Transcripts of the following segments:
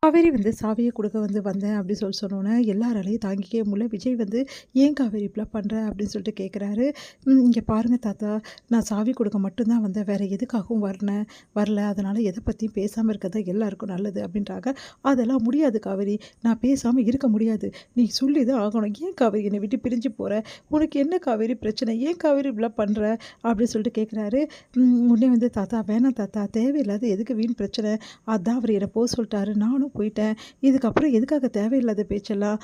காவேரி வந்து சாவிய குடுக்க வந்தேன் அப்படின்னு சொன்னோனே, எல்லாராலயும் தாங்கிக்கவே முடியல. விஜய் வந்து "ஏன் காவேரி இப்படிலாம் பண்ற?" அப்படின்னு சொல்லிட்டு கேட்குறாரு. "இங்க பாருங்க தாத்தா, நான் சாவி குடுக்க மட்டும் தான் வந்தேன். வேற எதுக்காகவும் வரல. அதனால எத பத்தியும் பேசாம இருக்கிறது தான் எல்லாருக்கும் நல்லது." அப்படின்றாங்க. "அதெல்லாம் முடியாது காவேரி. நான் பேசாம இருக்க முடியாது. நீ சொல்லி தான் ஆகணும். ஏன் காவேரி என்னை விட்டு பிரிஞ்சு போற? உனக்கு என்ன காவேரி பிரச்சனை? ஏன் காவேரி இப்படிலாம் பண்ற?" அப்படின்னு சொல்லிட்டு கேட்குறாரு. உடனே வந்து "தாத்தா வேணாம் தாத்தா. தேவையில்லாத எதுக்கு வீண் பிரச்சனை? அதான் அவரு என்ன சொல்ட்டாரு. நானும் போயிட்டேன். இதுக்கப்புறம் எதுக்காக தேவையில்லாத பேச்செல்லாம்?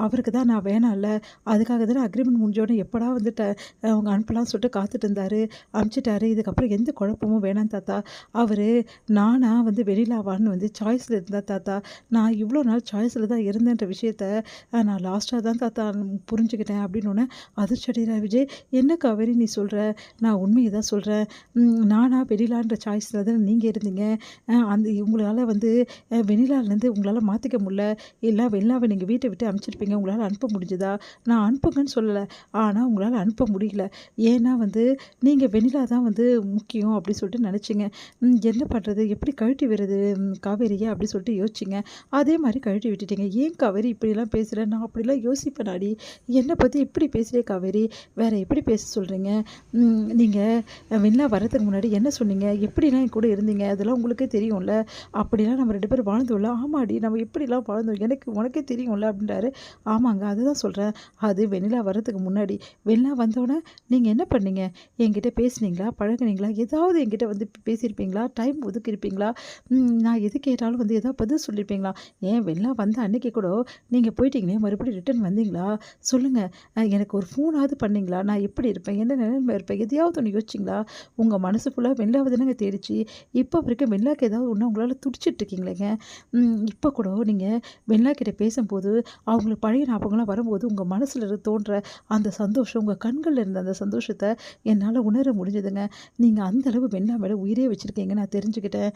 அவருக்கு தான் நான் வேணாம்ல. அதுக்காக தானே அக்ரிமெண்ட் முடிஞ்சோனே எப்படா வந்துட்டு அவங்க அனுப்பலாம்னு சொல்லிட்டு காத்துட்டு இருந்தாரு. அனுப்பிச்சுட்டாரு. இதுக்கப்புறம் எந்த குழப்பமும் வேணாம் தாத்தா. அவரு நானா வெளியிலாவான்னு சாய்ஸ்ல இருந்தா தாத்தா. நான் இவ்வளோ நாள் சாய்ஸ்ல தான் இருந்தேன்ற விஷயத்த நான் லாஸ்ட்டா தான் தாத்தா புரிஞ்சுக்கிட்டேன் அப்படின்னோனே அதிர்ச்சி அடைகிறார் விஜய். "என்ன காவேரி நீ சொல்ற? நான் உண்மைய தான் சொல்றேன். நானா வெளியிலான்ற சாய்ஸ்ல தானே நீங்க இருந்தீங்க. அந்த உங்களால வெண்ணிலாலேருந்து உங்களால மாத்திக்க முடில. வெண்ணிலாவ நீங்க வீட்ட விட்டு அனுப்பிச்சிருப்பீங்க. உங்களால அனுப்ப முடிஞ்சதா? நான் அனுப்புங்கன்னு சொல்லல. ஆனா உங்களால அனுப்ப முடியல. ஏன்னா நீங்க வெண்ணிலா தான் முக்கியம் அப்படி சொல்லிட்டு நெனச்சீங்க. என்ன பண்றது? எப்படி கழட்டி விடுறது காவேரிய? அப்படி சொல்லிட்டு யோசிச்சீங்க. அதே மாரி கழட்டி விட்டுட்டீங்க. ஏன் காவேரி இப்படிலாம் பேசுற? நான் அப்படிலாம் யோசிப்பேனாடி? என்ன பத்தி இப்படி பேசுறியே காவேரி? வேற எப்படி பேச சொல்றீங்க? நீங்க வெண்ணிலா வர்றதுக்கு முன்னாடி என்ன சொன்னீங்க? எப்படிலாம் என் கூட இருந்தீங்க? அதெல்லாம் உங்களுக்கே தெரியும்ல. அப்படிலாம் நம்ம 2 பேரும் வாழ்ந்தோம்ல. ஆமாடி நம்ம எப்படிலாம் வாழ்ந்தோம். உனக்கே தெரியும்ல அப்படின்றாரு. ஆமாங்க. அதுதான் சொல்றேன். அது வெண்ணிலா வர்றதுக்கு முன்னாடி. வெண்ணிலா வந்தோனே நீங்க என்ன பண்ணீங்க? என்கிட்ட பேசுனீங்களா? பழகுனீங்களா? ஏதாவது என்கிட்ட பேசியிருப்பீங்களா? டைம் ஒதுக்கியிருப்பீங்களா? நான் எது கேட்டாலும் ஏதாவது பதில் சொல்லியிருப்பீங்களா? ஏன் வெண்ணிலா வந்த அன்னைக்கு கூட நீங்க போயிட்டீங்களே, மறுபடியும் ரிட்டர்ன் வந்தீங்களா? சொல்லுங்க. எனக்கு ஒரு ஃபோனாவது பண்ணீங்களா? நான் எப்படி இருப்பேன்? என்ன நிலைமையில இருப்பேன்? எதையாவது ஒண்ணு யோசிச்சீங்களா? உங்க மனசு ஃபுல்லா வெண்ணிலாவ தானங்க தேடிச்சு. இப்போ வரைக்கும் வெண்ணிலாக்கு ஏதாவது ஒண்ணா உங்களால துடிச்சிட்டு இருக்கீங்களேங்க. இப்போ கூட நீங்க வெண்ணிலா கிட்ட பேசும்போது, அவங்களுக்கு பழைய ஞாபகம்லாம் வரும்போது, உங்க மனசுல தோன்ற அந்த சந்தோஷம், உங்க கண்கள்ல இருந்த அந்த சந்தோஷத்த என்னால உணர முடிஞ்சதுங்க. நீங்க அந்த அளவு வெண்ணிலா மேல உயிரே வச்சிருக்கீங்க நான் தெரிஞ்சுக்கிட்டேன்.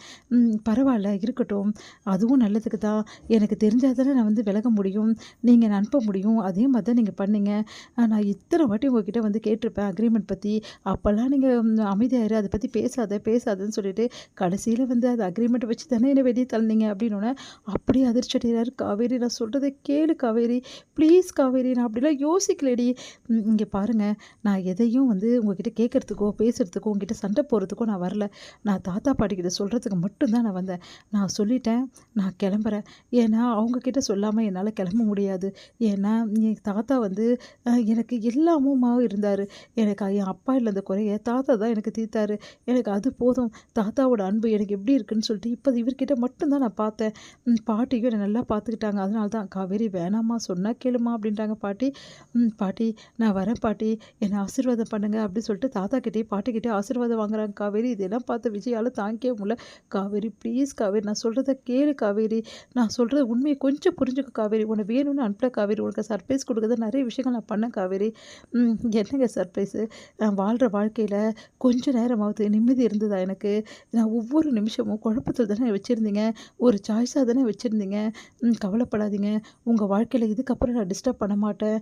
பரவால்ல இருக்கட்டும். அதுவும் நல்லதுக்கு தான். எனக்கு தெரிஞ்சா தானே நான் விலக முடியும். நீங்க என்ன அனுப்ப முடியும். அதே மாரி தான் நீங்க பண்ணீங்க. நான் இத்தன வாட்டி உங்ககிட்ட கேட்டிருப்பேன் அக்ரீமெண்ட் பத்தி. அப்பலாம் நீங்க அமைதியா இரு. அத பத்தி பேசாதன்னு சொல்லிட்டு, கடைசியில அது அக்ரீமெண்ட் வச்சு தானே என்ன வெளிய தள்ளுனீங்க அப்டின்னோனே, அப்படியே அதிர்ச்சி அடைகிறாரு. காவேரி நான் சொல்றத கேளு காவேரி. ப்ளீஸ் காவேரி நான் அப்படிலாம் யோசிக்கலடி. இங்க பாருங்க, நான் எதையும் உங்ககிட்ட கேட்கறதுக்கோ, பேசுறதுக்கோ, உங்ககிட்ட சண்ட போடுறதுக்கோ நான் வரல. நான் தாத்தா, பாட்டி கிட்ட சொல்றதுக்கு மட்டும் தான் நான் வந்தேன். நான் சொல்லிட்டேன். நான் கிளம்புறேன். ஏன்னா, அவங்க கிட்ட சொல்லாம என்னால கிளம்ப முடியாது. ஏன்னா, என் தாத்தா எனக்கு எல்லாமுமா இருந்தாரு. எனக்கு என் அப்பா இல்லாத குறைய தாத்தா தான் எனக்கு தீர்த்தாரு. எனக்கு அது போதும். தாத்தாவோட அன்பு எனக்கு எப்படி இருக்குன்னு சொல்லிட்டு, இப்போ இவர்கிட்ட மட்டும் தான் நான் பார்த்தேன். பாட்டியும் என்ன நல்லா பார்த்துக்கிட்டாங்க. அதனால தான் "காவேரி வேணாம்மா, சொன்னா கேளும்மா" அப்படின்ட்டாங்க பாட்டி. "பாட்டி நான் வரேன் பாட்டி. என்ன ஆசீர்வாதம் பண்ணுங்க" அப்படின்னு சொல்லிட்டு தாத்தா கிட்டயும், பாட்டிக்கிட்டயும் ஆசீர்வாதம் வாங்குறாங்க காவேரி. இதெல்லாம் பார்த்து விஜயால தாங்கிக்கவே முடியல. "காவேரி ப்ளீஸ் காவேரி நான் சொல்றத கேளு காவேரி. நான் சொல்றது உண்மைய கொஞ்சம் புரிஞ்சுக்க காவேரி. உன்ன வேணும்னு அனுப்பல காவேரி. உனக்கு சர்ப்ரைஸ் குடுக்க தான் நெறைய விஷயங்கள் நான் பண்ணேன் காவேரி." என்னங்க சர்ப்ரைஸு? நான் வாழ்ற வாழ்க்கையில கொஞ்ச நேரமாவது நிம்மதி இருந்ததா எனக்கு? நான் ஒவ்வொரு நிமிஷமும் குழப்பத்துல தானே வச்சிருந்தீங்க. ஒரு சாய்ஸா தானே வச்சிருந்தீங்க. கவலைப்படாதீங்க. உங்க வாழ்க்கையில இதுக்கப்புறம் நான் டிஸ்டர்ப் பண்ண மாட்டேன்.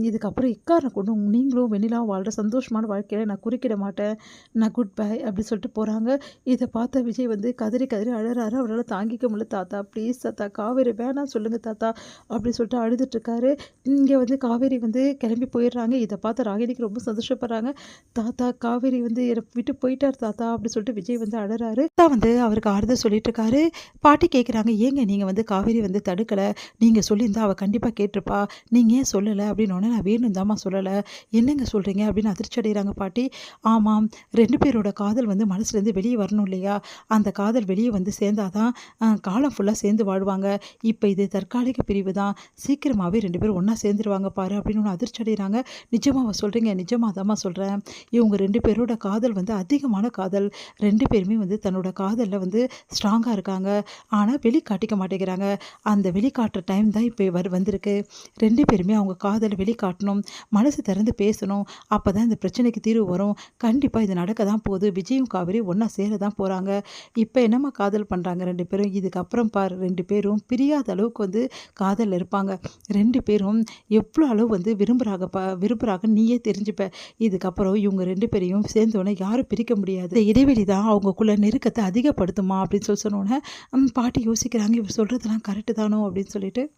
இதுக்கப்புறம் எக்காரணம் கொண்டும் நீங்களும் வெண்ணிலாவும் வாழ்ற சந்தோஷமான வாழ்க்கையில நான் குறுக்கிட மாட்டேன். நான் குட் பை அப்படி சொல்லிட்டு போறாங்க. இத பார்த்த விஜய் கதறி கதறி அழறாரு. அவரால தாங்கிக்க முடியல. "தாத்தா ப்ளீஸ் தாத்தா, காவேரி வேணாம் சொல்லுங்க தாத்தா" அப்படி சொல்லிட்டு அழுதுட்டு இருக்காரு. இங்க காவேரி கிளம்பி போயிடுறாங்க. இத பார்த்த ராகினிக்கு ரொம்ப சந்தோஷப்படுறாங்க. "தாத்தா காவேரி என்ன விட்டு போயிட்டார் தாத்தா" அப்படி சொல்லிட்டு விஜய் அழறாரு. தாத்தா அவருக்கு ஆறுதல் சொல்லிட்டு இருக்காரு. பாட்டி கேட்குறாங்க, "ஏங்க நீங்க காவேரி தடுக்கல? நீங்க சொல்லியிருந்தா அவ கண்டிப்பா கேட்டுருப்பா. நீங்க ஏன் சொல்லல?" அப்படின்னோனே, "நான் வேணும் தாம்மா சொல்லல." "என்னங்க சொல்றீங்க?" அப்படின்னு அதிர்ச்சி அடைகிறாங்க பாட்டி. "ஆமாம், 2 பேரோட காதல் மனசுலேருந்து வெளிய வரணும் இல்லையா? அந்த காதல் வெளிய சேர்ந்தா தான் காலம் ஃபுல்லா சேர்ந்து வாழ்வாங்க. இப்ப இது தற்காலிக பிரிவு தான். சீக்கிரமாவே 2 பேரும் ஒண்ணா சேர்ந்துருவாங்க பாரு" அப்படின்னு ஒண்ணு அதிர்ச்சி அடைகிறாங்க. "நிஜமாவா சொல்றீங்க?" "நிஜமா தாம்மா சொல்றேன். இவங்க 2 பேரோட காதல் அதிகமான காதல். 2 பேருமே தன்னோட காதல்ல ஸ்ட்ராங்கா இருக்காங்க. ஆனா வெளிக்காட்டிக்க மாட்டேங்கிறாங்க. அந்த வெளிக்காட்டுற டைம் தான் இப்ப வந்திருக்கு. 2 பேருமே அவங்க காதல வெளிக்காட்டணும். மனசு திறந்து பேசணும். அப்பதான் இந்த பிரச்சனைக்கு தீர்வு வரும். கண்டிப்பா இது நடக்க தான் போகுது. விஜயும் காவேரியும் ஒண்ணா சேர தான் போறாங்க. இப்ப என்னம்மா காதல் பண்றாங்க 2 பேரும். இதுக்கப்புறம் பாரு 2 பேரும் பிரியாத அளவுக்கு காதல்ல இருப்பாங்க. 2 பேரும் எவ்ளோ அளவு விரும்புறாங்கன்னு நீயே தெரிஞ்சுப்ப. இதுக்கப்புறம் இவங்க 2 பேரையும் சேர்ந்தோனே யாரும் பிரிக்க முடியாது. இந்த இடைவெளி தான் அவங்கக்குள்ள நெருக்கத்த அதிகப்படுத்துமா அப்படின்னு சொன்னோனே, பாட்டி யோசிக்கிறாங்க. கேட்குறாங்க. இவ சொல்கிறதெல்லாம் கரெக்டு தானோ அப்படின்னு சொல்லிட்டு.